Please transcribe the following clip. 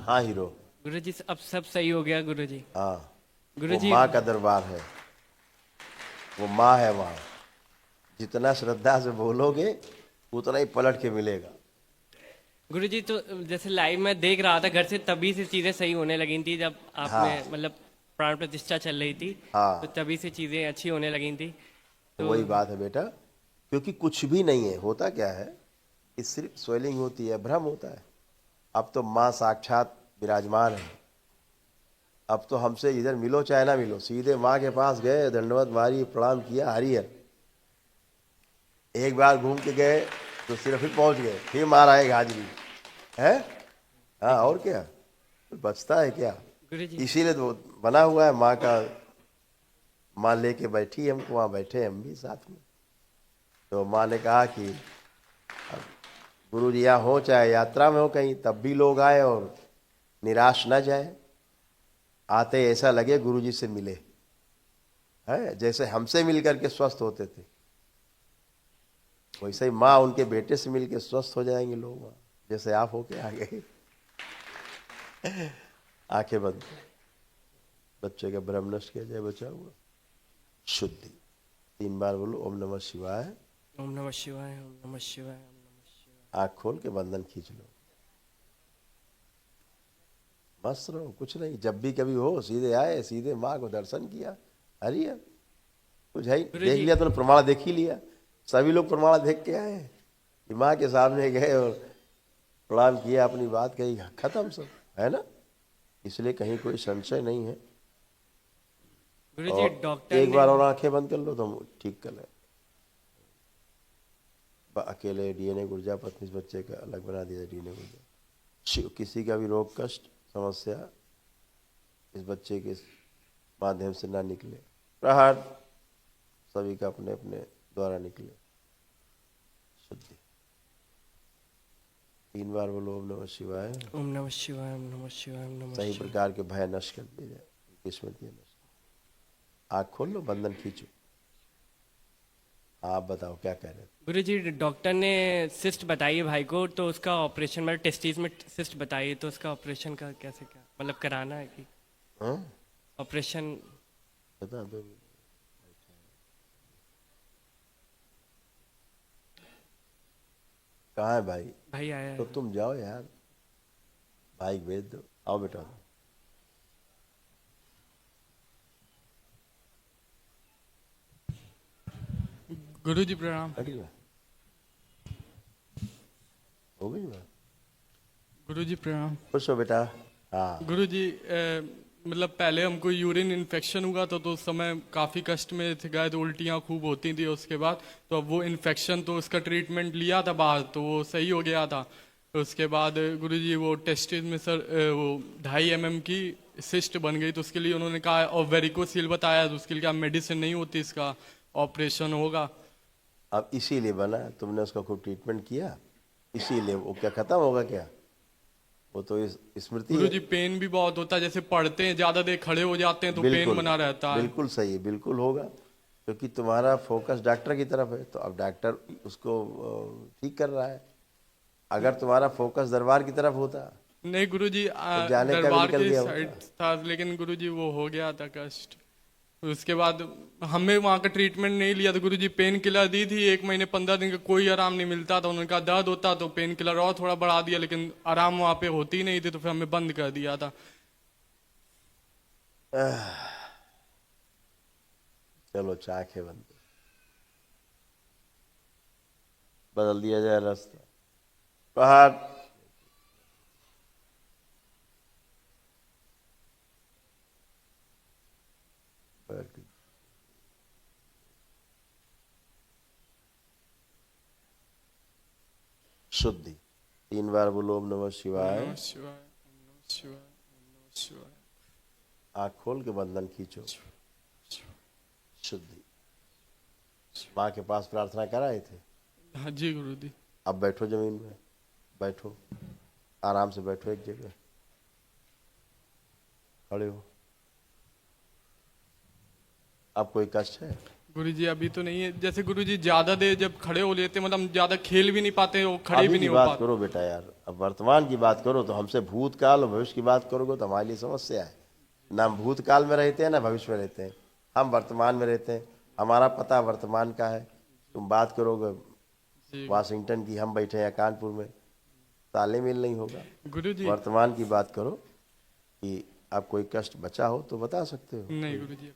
हाँ हीरो। गुरुजी अब सब सही हो गया गुरुजी। हाँ, वो गुरुजी। माँ का दरबार है, वो माँ है वहाँ। जितना श्रद्धा से बोलोगे उतना ही पलट के मिलेगा। गुरुजी तो जैसे लाइव में देख रहा था घर से, तभी से चीजें सही होने लगी थी जब आप हाँ में मतलब प्राण प्रतिष्ठा चल रही थी। तो हाँ, तभी से चीजें अच्छी होने लगी थी। तो तो वही बात है बेटा, क्योंकि कुछ भी नहीं है, होता क्या है कि सिर्फ स्वेलिंग होती है, भ्रम होता है। अब तो माँ साक्षात विराजमान है। अब तो हमसे इधर मिलो चाहे ना मिलो, सीधे माँ के पास गए, दंडवत मारी, प्रणाम किया, हरिहर। एक बार घूम के गए तो सिर्फ फिर पहुंच गए, फिर मार आए हाजिरी है। हाँ, और क्या बचता है क्या। गुरुजी। इसीलिए तो बना हुआ है माँ का। माँ लेके बैठी हमको, वहाँ बैठे हम भी साथ में। तो माँ ने कहा कि गुरु जी यहाँ हो चाहे यात्रा में हो कहीं, तब भी लोग आए और निराश न जाए। आते ऐसा लगे गुरु जी से मिले, है जैसे हमसे मिल करके स्वस्थ होते थे, वैसे ही माँ उनके बेटे से मिल के स्वस्थ हो जाएंगे लोग वहाँ, जैसे आप होके आ गए। आंखें बंद कर, बच्चे का भ्रम नष्ट किया जाए, बचा हुआ शुद्धि। 3 बार बोलो ओम नमः शिवाय। ओम नमः शिवाय, ओम नमः शिवाय, ओम नमः शिवाय। आँख खोल के बंधन खींच लो, मस्त रहो, कुछ नहीं। जब भी कभी हो सीधे आए, सीधे माँ को दर्शन किया, हरिया कुछ है ही। देख गुरुजी। लिया तो प्रमाण देख ही लिया। सभी लोग प्रमाण देख के आए कि माँ के सामने गए और प्रणाम किया, अपनी बात कही, खत्म सब, है ना। इसलिए कहीं कोई संशय नहीं है। गुरुजी और डॉक्टर एक ने। बार और आंखें बंद कर लो तो हम ठीक कर लें। अकेले डीएनए गुर्जा पत्नी इस बच्चे का अलग बना दिया, डीएनए गुर्जा। किसी का भी रोग कष्ट समस्या इस बच्चे के माध्यम से ना निकले। प्रहार सभी का अपने अपने द्वारा निकले। शुद्धि। 3 बार बोलो ओम नमः शिवाय। ओम नमः शिवाय, ओम नमः शिवाय, ओम नमः सही शिवाय। प्रकार के भय नष्ट कर दिए जाए, स्मृतियाँ नष्ट। आँख खोल लो, बंधन खींचो। आप बताओ क्या कह रहे थे। गुरुजी डॉक्टर ने सिस्ट बताई है भाई को, तो उसका ऑपरेशन मतलब टेस्टिस में सिस्ट बताई है, तो उसका ऑपरेशन का कैसे क्या मतलब कराना है कि हाँ, ऑपरेशन। बता दो। कहाँ है भाई। भाई आया तो है। तुम जाओ यार, भाई को भेज दो, आओ बेटा। गुरुजी प्रणाम। हट गया, हो गई बात। गुरुजी प्रणाम। खुश हो बेटा। हाँ, गुरुजी मतलब पहले हमको यूरिन इन्फेक्शन हुआ था, तो उस समय काफ़ी कष्ट में थे गए, तो उल्टियाँ खूब होती थी उसके बाद। तो अब वो इन्फेक्शन, तो उसका ट्रीटमेंट लिया था बाहर, तो वो सही हो गया था। तो उसके बाद गुरुजी वो टेस्टिस में सर वो 2.5 mm की सिस्ट बन गई, तो उसके लिए उन्होंने कहा, और वेरिकोसील बताया, तो उसके लिए क्या मेडिसिन नहीं होती, इसका ऑपरेशन होगा। अब इसीलिए बना, तुमने उसका खूब ट्रीटमेंट किया, इसीलिए वो क्या खत्म होगा क्या। वो तो इस स्मृति है। गुरुजी पेन भी बहुत होता है, जैसे पढ़ते हैं ज़्यादा देर खड़े हो जाते हैं तो पेन बिल्कुल, बना रहता है। बिल्कुल सही है, बिल्कुल होगा। क्योंकि तुम्हारा फोकस डॉक्टर की तरफ है, तो अब डॉक्टर उसको ठीक कर रहा है। अगर तुम्हारा फोकस दरबार की तरफ होता नहीं गुरुजी, तो जाने का भी दरबार निकल के गया होता। साइड था, लेकिन गुरुजी वो हो गया था कष्ट। उसके बाद हमें वहाँ का ट्रीटमेंट नहीं लिया, तो गुरुजी पेन किलर दी थी, 1 महीने 15 दिन का कोई आराम नहीं मिलता था। उन्होंने कहा दर्द होता तो पेन किलर और थोड़ा बढ़ा दिया, लेकिन आराम वहाँ पे होती नहीं थी, तो फिर हमें बंद कर दिया था। चलो चाके बंद, बदल दिया जाए रास्ता। पहाड़ शुद्धि। 3 बार बोलो ओम नमः ओम शिवाय। नमः शिवाय, ओम नमः शिवाय, ओम नमः शिवाय। आँख खोल के बंधन खींचो। शुद्धि। माँ के पास प्रार्थना कराए थे। हाँ जी गुरुजी। अब बैठो जमीन में, बैठो, आराम से बैठो एक जगह, खड़े हो। अब कोई कष्ट है। गुरुजी अभी तो नहीं है, जैसे गुरुजी ज्यादा देर जब खड़े हो लेते मतलब ज्यादा खेल भी नहीं पाते और खड़े अभी भी की नहीं हो बात पाते। करो बेटा यार, अब वर्तमान की बात करो। तो हमसे भूतकाल और भविष्य की बात करोगे तो हमारे लिए समस्या है। ना हम भूतकाल में रहते हैं ना भविष्य में रहते हैं, हम वर्तमान में रहते हैं। हमारा पता वर्तमान का है। तुम बात करोगे जी वाशिंगटन की, हम बैठे हैं कानपुर में, तालमेल नहीं होगा। गुरुजी। वर्तमान की बात करो कि आप कोई कष्ट बचा हो तो बता सकते हो। नहीं गुरुजी।